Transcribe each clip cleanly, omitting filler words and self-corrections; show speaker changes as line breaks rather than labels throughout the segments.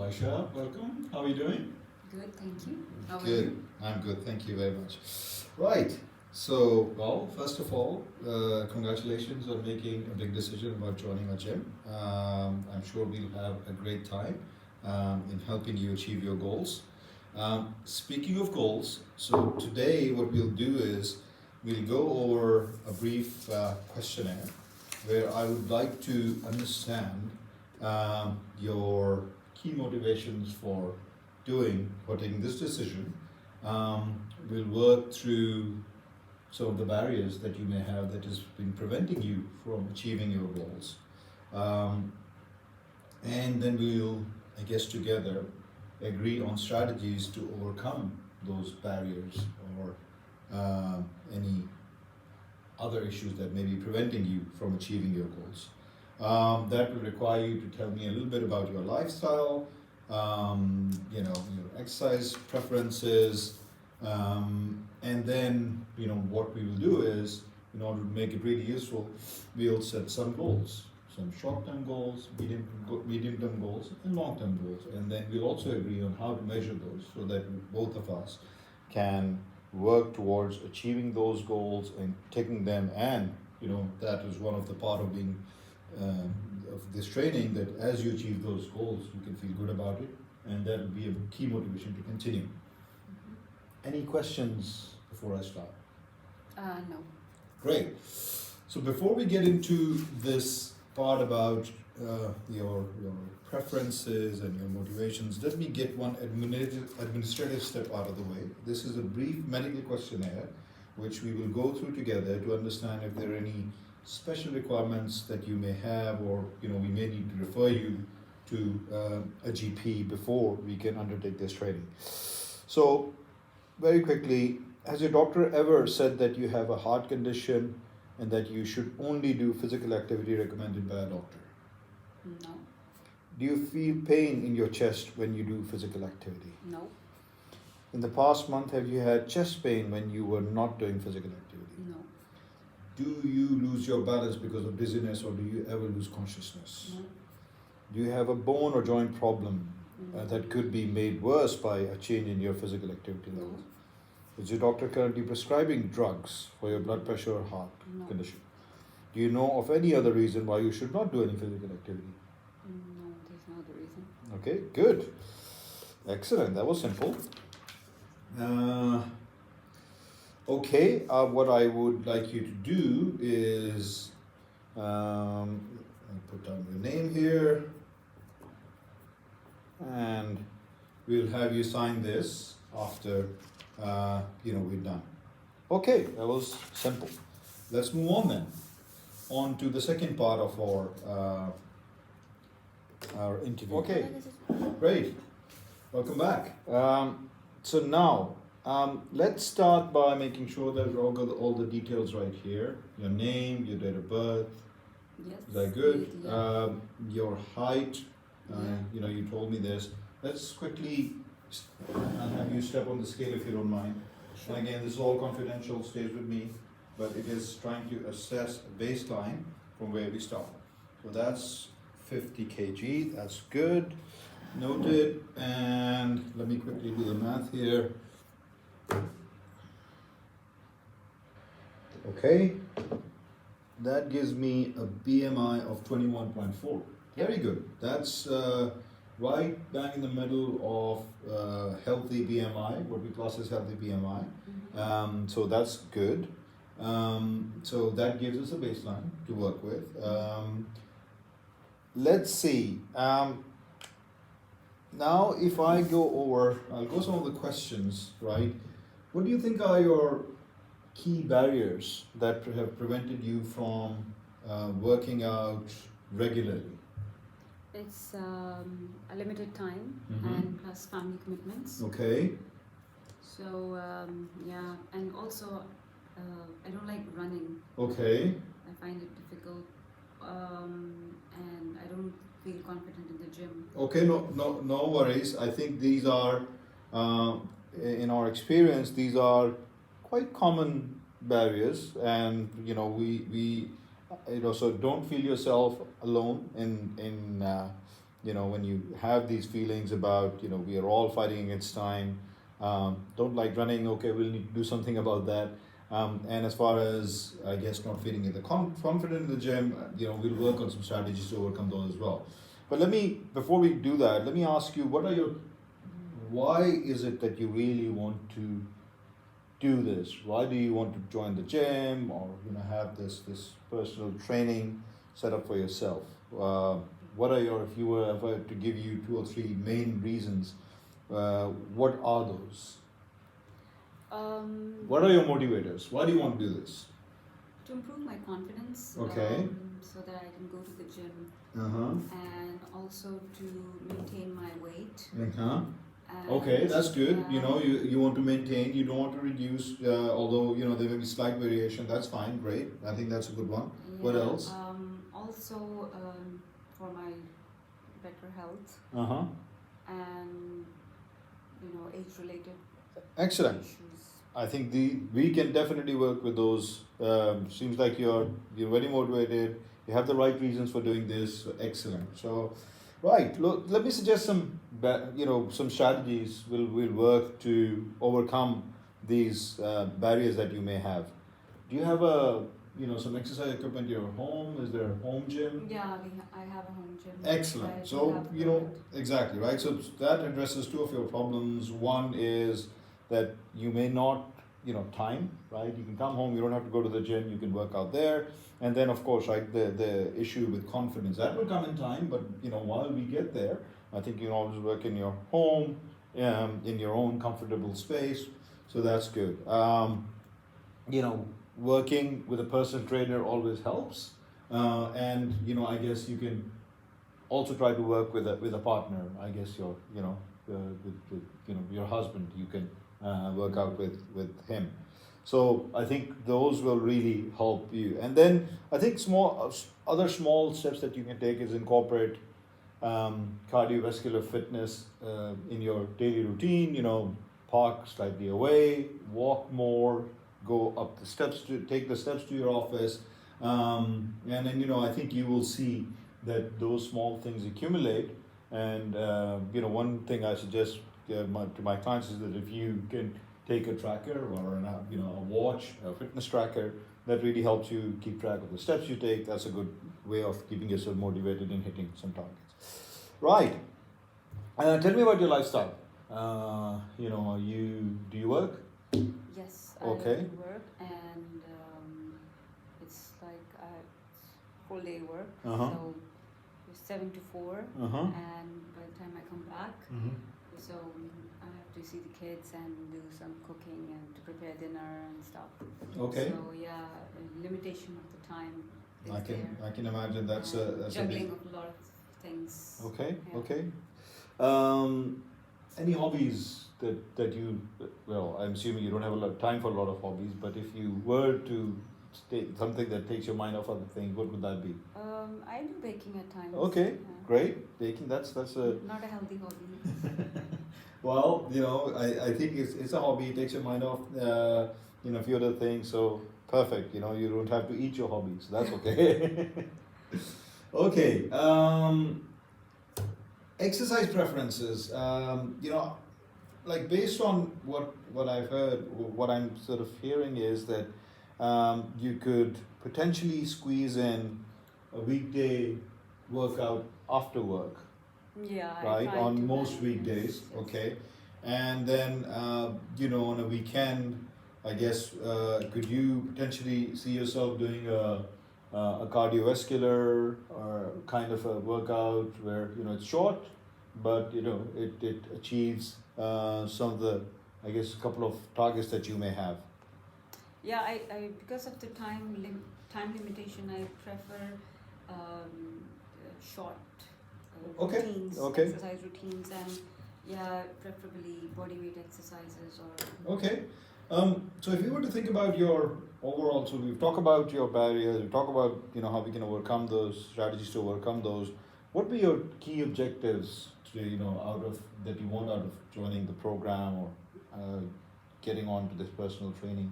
Aisha, welcome. How are you doing?
Good, thank you. How are
Good.
you?
I'm good. Thank you very much. Right. So, well, first of all, congratulations on making a big decision about joining our gym. I'm sure we'll have a great time in helping you achieve your goals. Speaking of goals, so today what we'll do is we'll go over a brief questionnaire where I would like to understand your key motivations for doing or taking this decision. We'll work through some of the barriers that you may have that has been preventing you from achieving your goals. Um, and then we'll, I guess, together agree on strategies to overcome those barriers or any other issues that may be preventing you from achieving your goals. That will require you to tell me a little bit about your lifestyle, your exercise preferences, and then, what we will do is, in order to make it really useful, we'll set some goals, some short-term goals, medium-term goals, and long-term goals, and then we'll also agree on how to measure those so that both of us can work towards achieving those goals and taking them. And that is one of the part of being of this training, that as you achieve those goals you can feel good about it, and that will be a key motivation to continue. Any questions before I start?
No.
Great. So before we get into this part about your preferences and your motivations, let me get one administrative step out of the way. This is a brief medical questionnaire which we will go through together to understand if there are any special requirements that you may have, or we may need to refer you to a GP before we can undertake this training. So, very quickly, has your doctor ever said that you have a heart condition and that you should only do physical activity recommended by a doctor?
No.
Do you feel pain in your chest when you do physical activity?
No.
In the past month, have you had chest pain when you were not doing physical activity?
No.
Do you lose your balance because of dizziness, or do you ever lose consciousness?
No.
Do you have a bone or joint problem
No.
that could be made worse by a change in your physical activity
No.
levels? Is your doctor currently prescribing drugs for your blood pressure or heart
No.
condition? Do you know of any other reason why you should not do any physical activity?
No, there's no other reason.
Okay, good. Excellent. That was simple. What I would like you to do is I'll put down your name here, and we'll have you sign this after we're done. Okay, that was simple. Let's move on then. On to the second part of our interview. Okay, great. Welcome back. So now, let's start by making sure that we've all got all the details right here. Your name, your date of birth.
Yes.
Is that good?
Yeah.
Your height.
Yeah.
You told me this. Let's quickly have you step on the scale if you don't mind.
Sure.
And again, this is all confidential, stays with me, but it is trying to assess a baseline from where we start. So that's 50 kg, that's good. Noted, and let me quickly do the math here. Okay, that gives me a BMI of 21.4. Very good. That's right bang in the middle of healthy BMI, what we class as healthy BMI. So that's good. So that gives us a baseline to work with. Let's see. Now, if I go over, I'll go some of the questions, right? What do you think are your key barriers that have prevented you from working out regularly?
It's a limited time
Mhm.
and plus family commitments.
Okay.
So, and also I don't like running.
Okay.
I find it difficult, and I don't feel confident in the gym.
Okay. No worries. I think these are, in our experience, these are quite common barriers, and we so don't feel yourself alone in when you have these feelings about, we are all fighting against time, don't like running, okay, we'll need to do something about that. And as far as, I guess, not feeling in the confident in the gym, we'll work on some strategies to overcome those as well. But before we do that, let me ask you, why is it that you really want to do this? Why do you want to join the gym, or have this personal training set up for yourself? What are if you were ever to give you 2 or 3 main reasons, what are those? What are your motivators? Why do you want to do this?
To improve my confidence.
Okay.
So that I can go to the gym.
Uh-huh.
And also to maintain my weight.
Uh-huh.
And
Okay, that's good.
yeah.
You want to maintain, you don't want to reduce, although, there may be slight variation, that's fine, great. I think that's a good one. What
Yeah,
else?
Also, for my better health
Uh-huh.
and age-related
Excellent.
issues.
I think we can definitely work with those. Seems like you're very motivated. You have the right reasons for doing this. So excellent. So, right. Look, let me suggest some strategies will work to overcome these barriers that you may have. Do you have some exercise equipment in your home? Is there a home gym?
Yeah, I have a home gym.
Excellent.
I
So,
have equipment.
exactly, right? So that addresses 2 of your problems. One is that you may not, time, right? You can come home, you don't have to go to the gym, you can work out there. And then, of course, right, the issue with confidence, that will come in time, but, while we get there, I think you can always work in your home, in your own comfortable space. So that's good. Working with a personal trainer always helps. And, I guess you can also try to work with a partner. I guess with your husband, you can work out with him. So I think those will really help you. And then I think other small steps that you can take is incorporate cardiovascular fitness in your daily routine. Park slightly away, walk more, go up the steps take the steps to your office, and then I think you will see that those small things accumulate. And one thing I suggest to my clients is that if you can take a tracker or a watch, a fitness tracker, that really helps you keep track of the steps you take. That's a good way of keeping yourself motivated in hitting some targets. Right. Tell me about your lifestyle. Do you work?
Yes,
Okay.
I do work, and it's like full day work.
Uh-huh.
So it's 7 to 4,
Uh-huh.
and by the time I come back, so I have to see the kids and do some cooking and to prepare dinner and stuff.
Okay.
So yeah, limitation of the time is
I can imagine that's a
juggling of a lot of things.
Okay.
Yeah.
Okay. Any hobbies that you, well, I'm assuming you don't have a lot of time for a lot of hobbies, but if you were to take something that takes your mind off other things, what would that be?
I do baking at times.
Okay,
Yeah.
great. Baking, that's a
Not a healthy hobby.
well, I think it's a hobby. It takes your mind off, a few other things. So perfect. You don't have to eat your hobbies. That's okay. Okay. Exercise preferences. Like based on what I've heard, what I'm sort of hearing is that you could potentially squeeze in a weekday workout after work,
Yeah,
right?
I try
On
to
most
manage,
weekdays,
yes.
okay. And then on a weekend, I guess could you potentially see yourself doing a cardiovascular or kind of a workout where it's short, but it achieves some of the, I guess, a couple of targets that you may have.
Yeah, I because of the time limitation, I prefer short
Okay,
routines,
okay.
exercise routines, and yeah, preferably body weight exercises or.
Okay. So if you were to think about your overall, so we've talked about your barriers, we've talked about how we can overcome those strategies to overcome those. What were your key objectives to out of that you want out of joining the program or getting on to this personal training?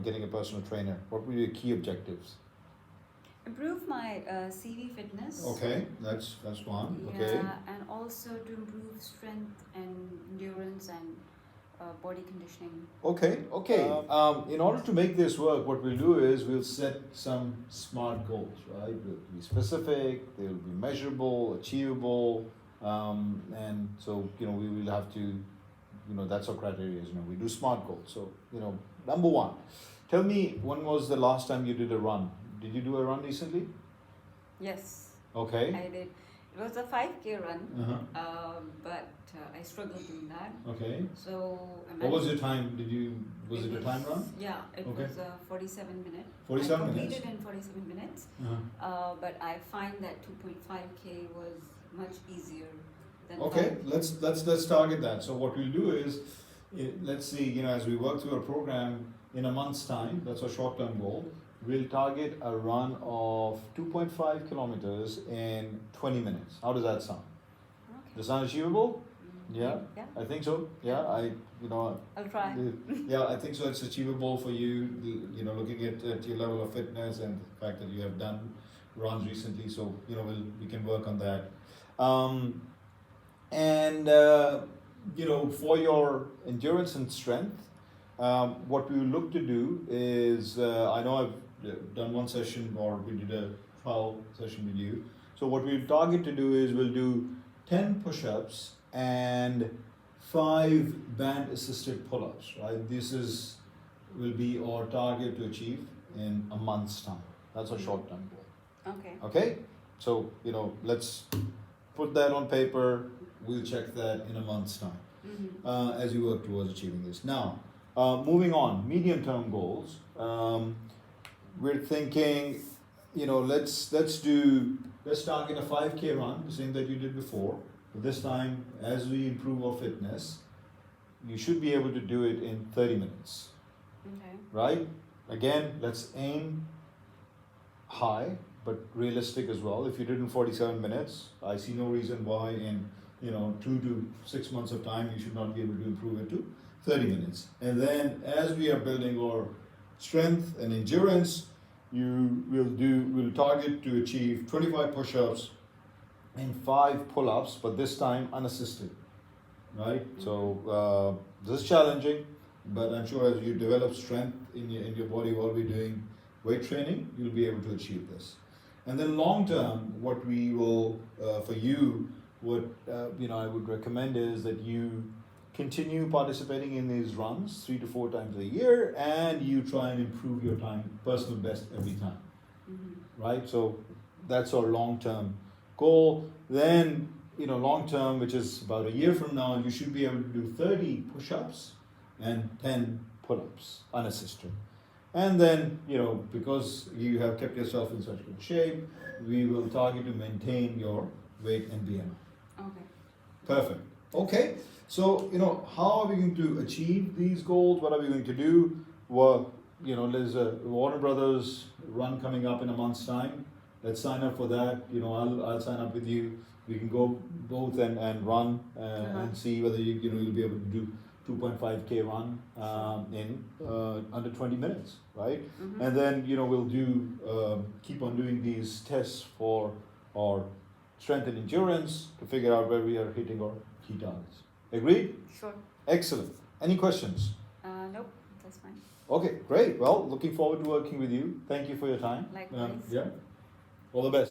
Getting a personal trainer. What were your key objectives?
improve my CV fitness.
Okay, that's one. Okay.
Yeah, and also to improve strength and endurance and body conditioning.
Okay, okay. In order to make this work, what we'll do is we'll set some SMART goals, right? They'll be specific, they'll be measurable, achievable, and so, we will have to, that's our criteria, we do SMART goals. So, number one, tell me, when was the last time you did a run? Did you do a run recently?
Yes,
Okay.
I did. It was a 5K run,
Uh-huh.
but I struggled doing that.
Okay.
So
What was your time? Was it a time run?
Yeah, it
Okay.
was 47 minutes.
47
I
minutes?
completed in 47 minutes,
Uh-huh.
but I find that 2.5K was much easier than
Okay,
5K.
let's target that. So what we'll do is, let's see, as we work through our program in a month's time, that's our short-term goal. We'll target a run of 2.5 kilometers in 20 minutes. How does that sound?
Okay.
Does that sound achievable? Yeah,
Yeah,
I think so. Yeah,
I'll try.
Yeah, I think so. It's achievable for you. Looking at your level of fitness and the fact that you have done runs recently. So we can work on that. For your endurance and strength, what we will look to do is, I know I've done one session, or we did a trial session with you. So what we'll target to do is we'll do 10 push-ups and 5 band assisted pull-ups, right? Will be our target to achieve in a month's time. That's our short-term goal.
Okay.
Okay? So, let's put that on paper. We'll check that in a month's time as we work towards achieving this. Now, moving on, medium-term goals. We're thinking, let's target a 5K run, the same that you did before. But this time, as we improve our fitness, you should be able to do it in 30 minutes.
Okay.
Right? Again, let's aim high, but realistic as well. If you did in 47 minutes, I see no reason why in 2 to 6 months of time you should not be able to improve it to 30 minutes. And then as we are building our strength and endurance, we'll target to achieve 25 push-ups and 5 pull-ups, but this time unassisted. Right? So this is challenging, but I'm sure as you develop strength in your body while we're doing weight training, you'll be able to achieve this. And then long term, what we will, for you, what I would recommend is that you continue participating in these runs 3 to 4 times a year, and you try and improve your time, personal best every time. Right? So that's our long term goal. Then, long term, which is about a year from now, you should be able to do 30 push-ups and 10 pull-ups unassisted. And then, because you have kept yourself in such good shape, we will target to maintain your weight and BMI.
Okay.
Perfect. Okay. So, how are we going to achieve these goals? What are we going to do? Well, there's a Warner Brothers run coming up in a month's time. Let's sign up for that. I'll sign up with you. We can go both and run and see whether you'll be able to do 2.5K run in under 20 minutes, right? And then we'll keep on doing these tests for our strength and endurance to figure out where we are hitting our key targets. Agreed?
Sure.
Excellent. Any questions?
Nope, that's fine.
Okay, great. Well, looking forward to working with you. Thank you for your time.
Likewise.
Yeah. All the best.